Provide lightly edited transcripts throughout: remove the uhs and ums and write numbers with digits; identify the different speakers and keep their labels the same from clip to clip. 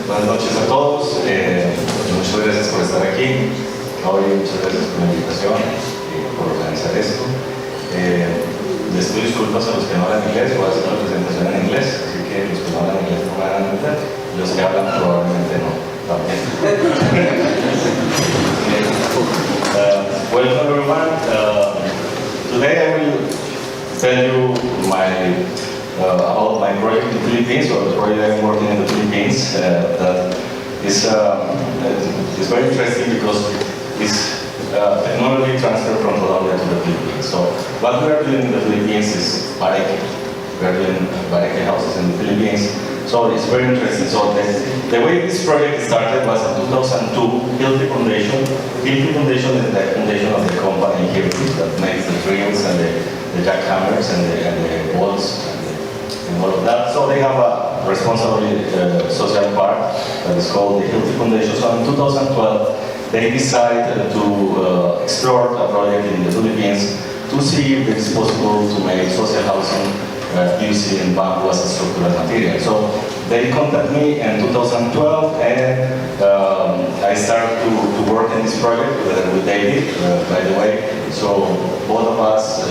Speaker 1: buenas noches a todos. Muchas gracias por estar aquí. Hoy, muchas gracias por la invitación y por organizar esto. Les pido disculpas a los que no hablan inglés, voy a hacer una presentación en inglés, así que los que no hablan inglés no me van a entender, los que hablan probablemente no, también. Welcome everyone. Today I will tell you about my project in the Philippines, or the project I'm working in the Philippines. That is very interesting because it's technology transfer from Colombia to the Philippines. So what we are doing in the Philippines is Bahareque. We are doing Bahareque houses in the Philippines. So it's very interesting. So the way this project started was in 2002, Philiphine Foundation. Philiphine Foundation is the foundation of the company here that makes the drills and the jackhammers and the bolts and all of that. So they have a responsible social part that is called the Philiphine Foundation. So in 2012, they decided to explore a project in the Philippines to see if it is possible to make social housing using bamboo as a structural material. So they contacted me in 2012, and I started to work in this project with David, by the way. So both of us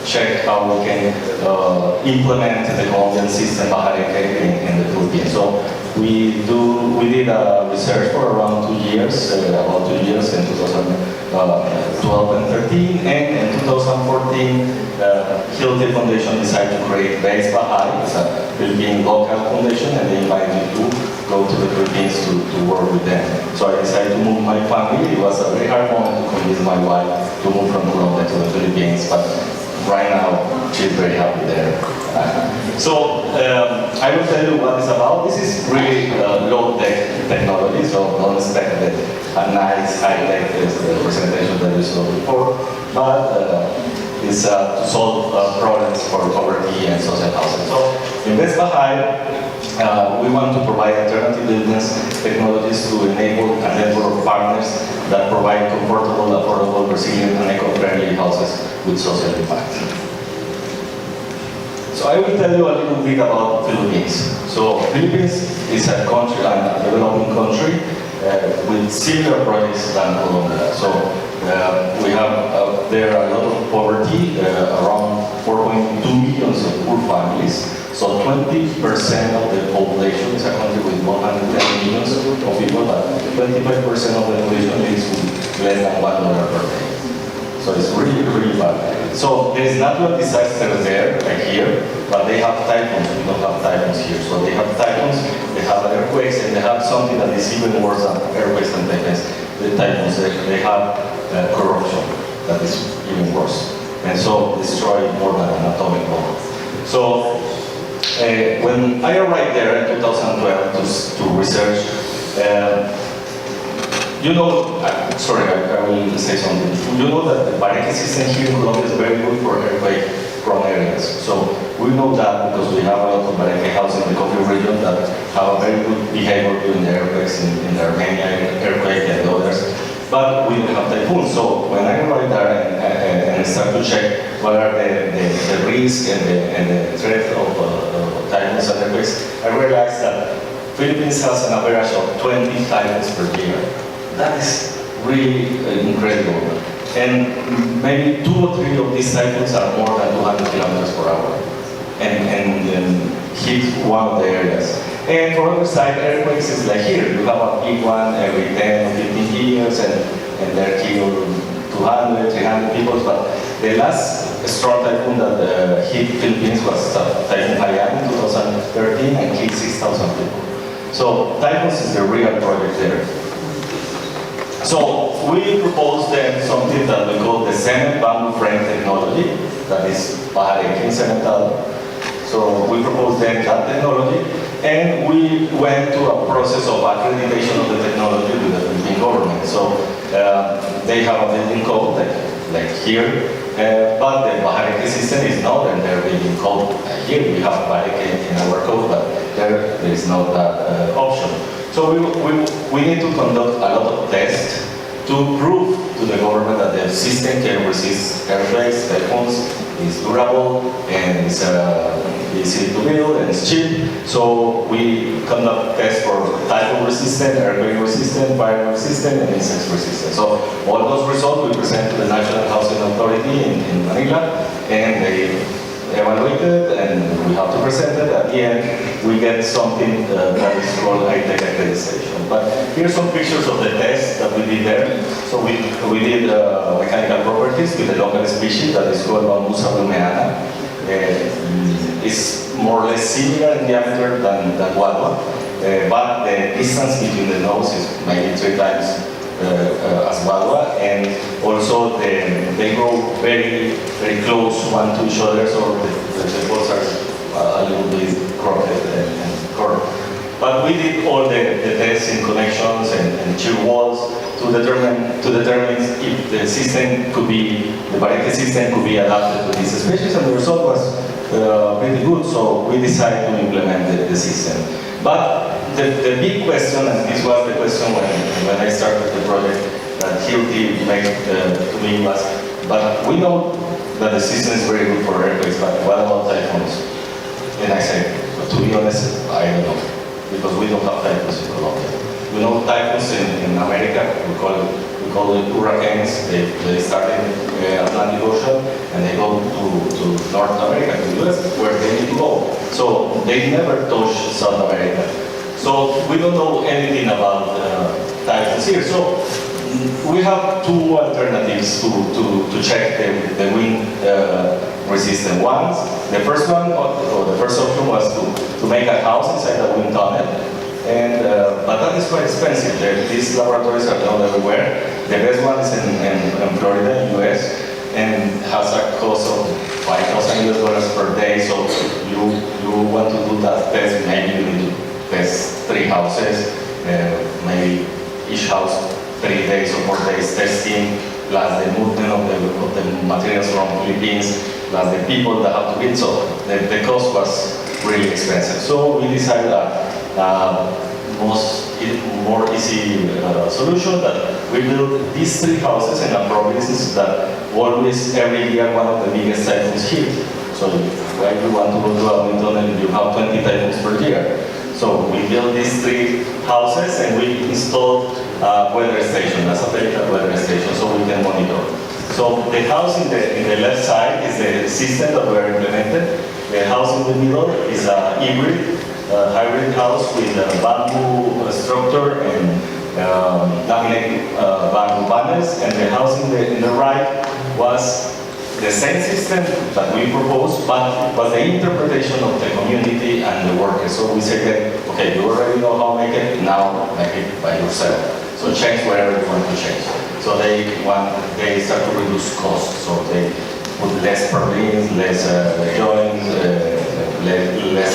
Speaker 1: check how we can implement the Colombian system Bahareque in the Philippines. So we did a research for around 2 years, about 2 years in 2012 and 13, and in 2014, Philippine Foundation decided to create Base Bahai. It's a Philippine local foundation, and they invited me to go to the Philippines to work with them. So I decided to move my family. It was a very hard moment to convince my wife to move from Colombia to the Philippines, but right now she's very happy there. So I will tell you what it's about. This is really low-tech technology, so don't expect that a nice high-tech presentation that you saw before, but it's to solve problems for poverty and social housing. So in Best Bahai, we want to provide alternative business technologies to enable a network of partners that provide comfortable, affordable, resilient, and eco-friendly houses with social impact. So I will tell you a little bit about Philippines. So Philippines is a country, a developing country with similar projects than Colombia. So we have there are a lot of poverty, around 4.2 million of poor families. So 20% of the population is a country with 110 million of people, but 25% of the population lives with less than $1 per day. So it's really, really bad. So there is natural disasters there, like here, but they have typhoons. We don't have typhoons here. So they have typhoons, they have earthquakes, and they have something that is even worse than earthquakes and typhoons. The typhoons, they have corruption that is even worse, and so destroy more than an atomic bomb. So when I arrived there in 2012 to research, you know, sorry, I will say something. You know that the Bahareque system here in Colombia is very good for earthquake-prone areas. So we know that because we have a lot of Bahareque houses in the Coffee region that have a very good behavior during the earthquakes in the Armenia earthquake and others. But we don't have typhoons. So when I arrived there and started to check what are the risks and the threat of typhoons and earthquakes, I realized that Philippines has an average of 20 typhoons per year. That is really incredible. And maybe 2 or 3 of these typhoons are more than 200 kilometers per hour and hit one of the areas. And for other side, earthquakes is like here. You have a big one every 10 or 15 years, and they're killed 200, 300 people. But the last strong typhoon that hit Philippines was Typhoon Haiyan in 2013 and killed 6,000 people. So typhoons is the real project there. So we proposed then something that we call the cement bamboo frame technology, that is Bahareque cementado. So we proposed then that technology, and we went to a process of accreditation of the technology with the Philippine government. So they have a building code like here, but the Bahareque system is not in their building code. Here we have Bahareque in our code, but there is not that option. So we need to conduct a lot of tests to prove to the government that the system can resist earthquakes, typhoons, is durable, and is easy to build and it's cheap. So we conduct tests for typhoon resistant, earthquake resistant, fire resistant, and insect resistant. So all those results we present to the National Housing Authority in Manila, and they evaluated, and we have to present it. At the end, we get something that is called high-tech accreditation. But here's some pictures of the tests that we did there. So we did mechanical properties with the local species that is called Bambusa brumeana. It's more or less similar in diameter than guadua, but the distance between the nodes is maybe 3 times as guadua, and also they grow very, very close one to each other, so the poles are a little bit crooked and curved. But we did all the tests in connections and shear walls to determine if the system could be, the Bahareque system could be adapted to this species, and the result was pretty good, so we decided to implement the system. But the big question, and this was the question when I started the project, that Hilti made to me was, but we know that the system is very good for earthquakes, but what about typhoons? And I said, to be honest, I don't know, because we don't have typhoons in Colombia. We know typhoons in America, we call it hurricanes. They start in the Atlantic Ocean and they go to North America, to the US, where they need to go. So they never touch South America. So we don't know anything about typhoons here. So we have two alternatives to check the wind resistance. One, the first one, or the first option was to make a house inside the wind tunnel. And, but that is quite expensive. These laboratories are not everywhere. The best one is in Florida, US, and has a cost of $5,000 per day. So you want to do that test, maybe you need to test 3 houses, maybe each house 3 days or 4 days testing, plus the movement of the materials from Philippines, plus the people that have to build. So the cost was really expensive. So we decided more easy solution that we build these 3 houses in a province that always every year one of the biggest typhoons hit. So when you want to go to a wind tunnel, you have 20 typhoons per year. So we built these 3 houses and we installed a weather station, a satellite weather station, so we can monitor. So the house in the left side is the system that we're implemented. The house in the middle is a hybrid house with a bamboo structure and laminated bamboo panels, and the house in the right was the same system that we proposed, but was the interpretation of the community and the workers. So we said that, okay, you already know how to make it, now make it by yourself. So change wherever you want to change. So they start to reduce costs. So they put less purlins, less joints, less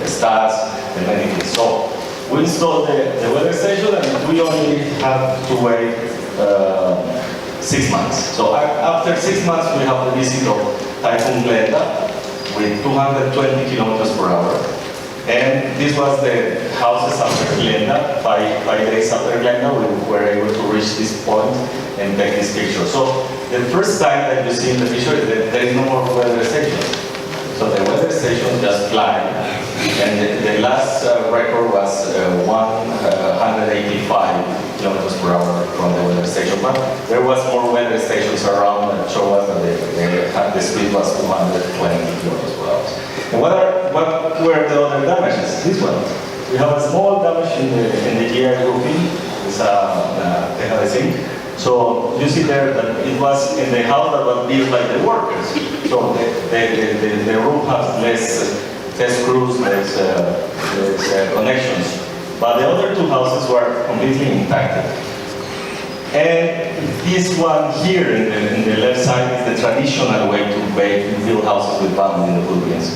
Speaker 1: studs, and many things. So we installed the weather station, and we only have to wait 6 months. So after 6 months, we have the visit of Typhoon Glenda with 220 kilometers per hour. And this was the houses after Glenda. 5 days after Glenda, we were able to reach this point and take this picture. So the first time that you see in the picture, there is no more weather station. So the weather station just flying. And the last record was 185 kilometers per hour from the weather station. But there was more weather stations around that show us that the speed was 220 kilometers per hour. And what were the other damages? This one. We have a small damage in the GI roofing. It's a teja de zinc. So you see there that it was in the house that was built by the workers. So the roof has less screws, less connections. But the other 2 houses were completely impacted. And this one here in the left side is the traditional way to build houses with bamboo in the Philippines.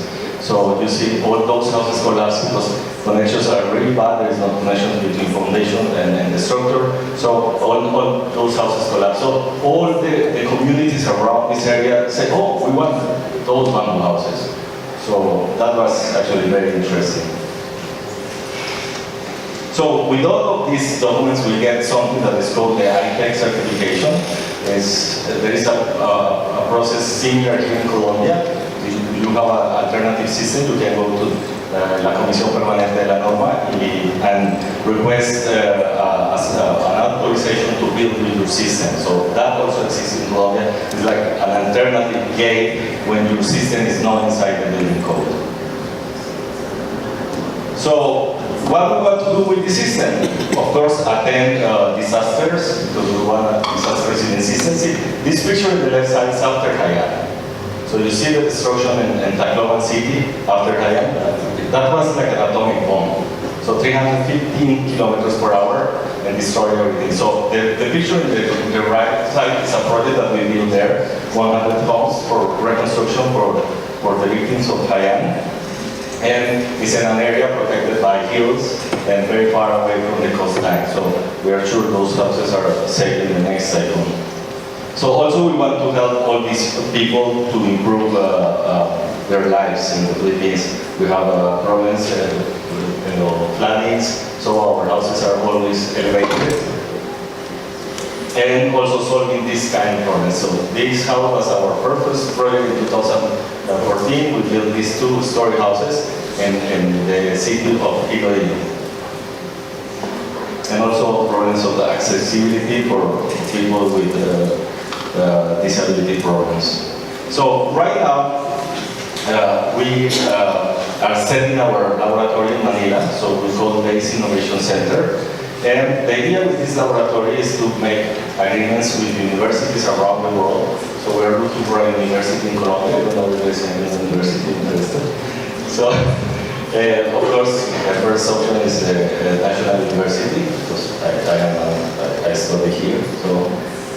Speaker 1: So you see all those houses collapse because connections are really bad. There is no connection between foundation and the structure. So all those houses collapse. So all the communities around this area say, oh, we want those bamboo houses. So that was actually very interesting. So with all of these documents, we get something that is called the high-tech certification. There is a process similar here in Colombia. We you have an alternative system, you can go to la Comisión Permanente de la Norma and request an authorization to build with your system. So that also exists in Colombia. It's like an alternative gate when your system is not inside the building code. So what we want to do with the system? Of course, attend disasters, because we want disaster resiliency. This picture on the left side is after Haiyan. So you see the destruction in Tacloban City after Haiyan. That was like an atomic bomb. So 315 kilometers per hour and destroyed everything. So the picture in the right side is a project that we built there, 100 homes for reconstruction for the victims of Haiyan. And it's in an area protected by hills and very far away from the coastline. So we are sure those houses are safe in the next cyclone. So also we want to help all these people to improve their lives in the Philippines. We have problems, floodings, so our houses are always elevated. And also solving this kind of problems. So this house was our first project in 2014. We built these 2-story houses in the city of Iloilo. And also problems of the accessibility for people with disability problems. So right now, we are setting our laboratory in Manila, so we call it Base Innovation Center. And the idea with this laboratory is to make agreements with universities around the world. So we are looking for a university in Colombia, even though there is any university interested. So, of course, the first option is National University, because I study here. So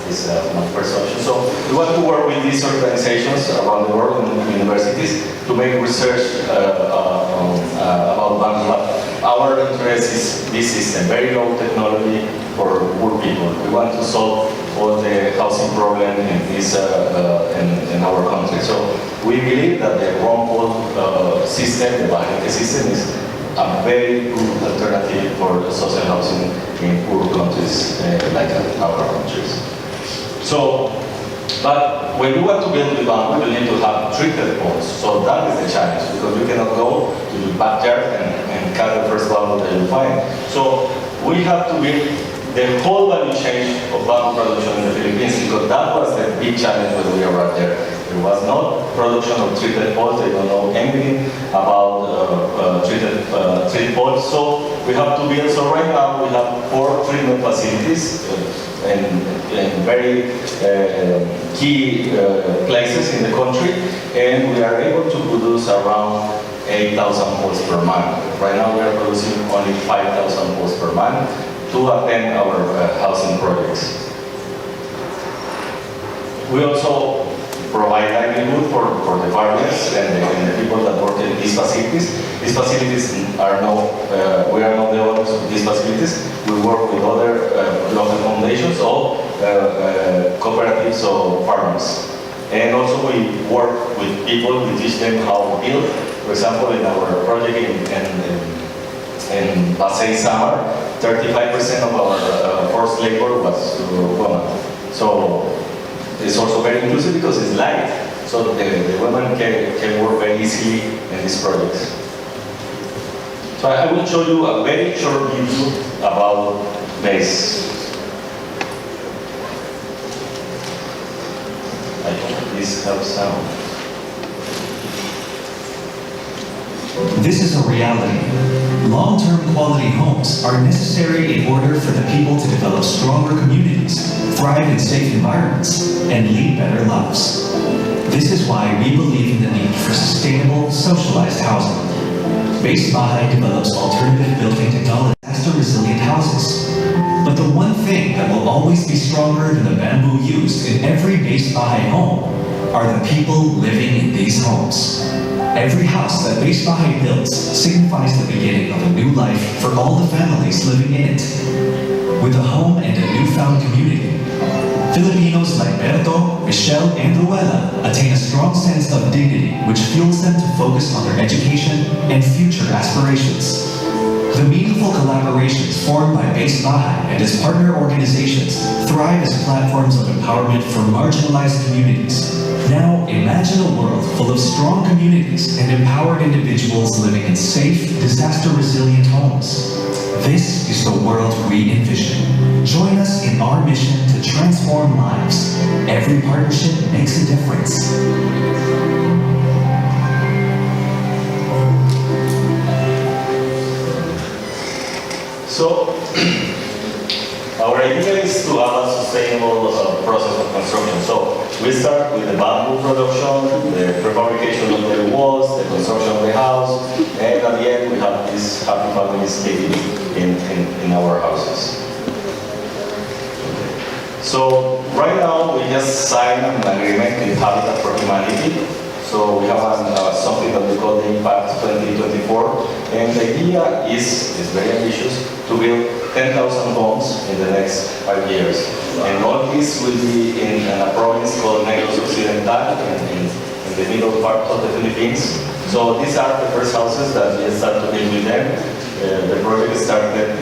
Speaker 1: it's my first option. So we want to work with these organizations around the world and universities to make research about Bangladesh. Our interest is this system, very low technology for poor people. We want to solve all the housing problem in this in our country. So we believe that the wrong system, the Bahareque system, is a very good alternative for social housing in poor countries like our countries. So, but when you want to build the bamboo, you need to have treated poles. So that is the challenge, because you cannot go to the backyard and cut the first bamboo that you find. So we have to build the whole value chain of bamboo production in the Philippines, because that was the big challenge when we arrived there. There was no production of treated poles. They don't know anything about treated poles. So we have to build. So right now we have 4 treatment facilities in very key places in the country, and we are able to produce around 8,000 poles per month. Right now we are producing only 5,000 poles per month to attend our housing projects. We also provide livelihood for the farmers and the people that work in these facilities. These facilities are we are not the owners of these facilities. We work with other local foundations or cooperatives or farmers. And also we work with people, we teach them how to build. For example, in our project in BASAI summer, 35% of our forced labor was women. So it's also very inclusive because it's light. So the women can work very easily in these projects. So I will show you a very short video about BASE. I hope this helps out.
Speaker 2: This is a reality. Long-term quality homes are necessary in order for the people to develop stronger communities, thrive in safe environments, and lead better lives. This is why we believe in the need for sustainable, socialized housing. BASE Baha'i develops alternative building technology, disaster-resilient houses. But the one thing that will always be stronger than the bamboo used in every BASE Baha'i home are the people living in these homes. Every house that BASE Baha'i builds signifies the beginning of a new life for all the families living in it. With a home and a newfound community, Filipinos like Berto, Michelle, and Ruela attain a strong sense of dignity which fuels them to focus on their education and future aspirations. The meaningful collaborations formed by BASE Baha'i and its partner organizations thrive as platforms of empowerment for marginalized communities. Now imagine a world full of strong communities and empowered individuals living in safe, disaster-resilient homes. This is the world we envision. Join us in our mission to transform lives. Every partnership makes a difference.
Speaker 1: So, our idea is to have a sustainable process of construction. So, we start with the bamboo production, the prefabrication of the walls, the construction of the house, and at the end we have this happy families living in our houses. So, right now we just signed an agreement with Habitat for Humanity. So we have something that we call the Impact 2024, and the idea is very ambitious, to build 10,000 homes in the next 5 years. And all this will be in a province called Negros Occidental, in the middle part of the Philippines. So these are the first houses that we start to build with them. The project started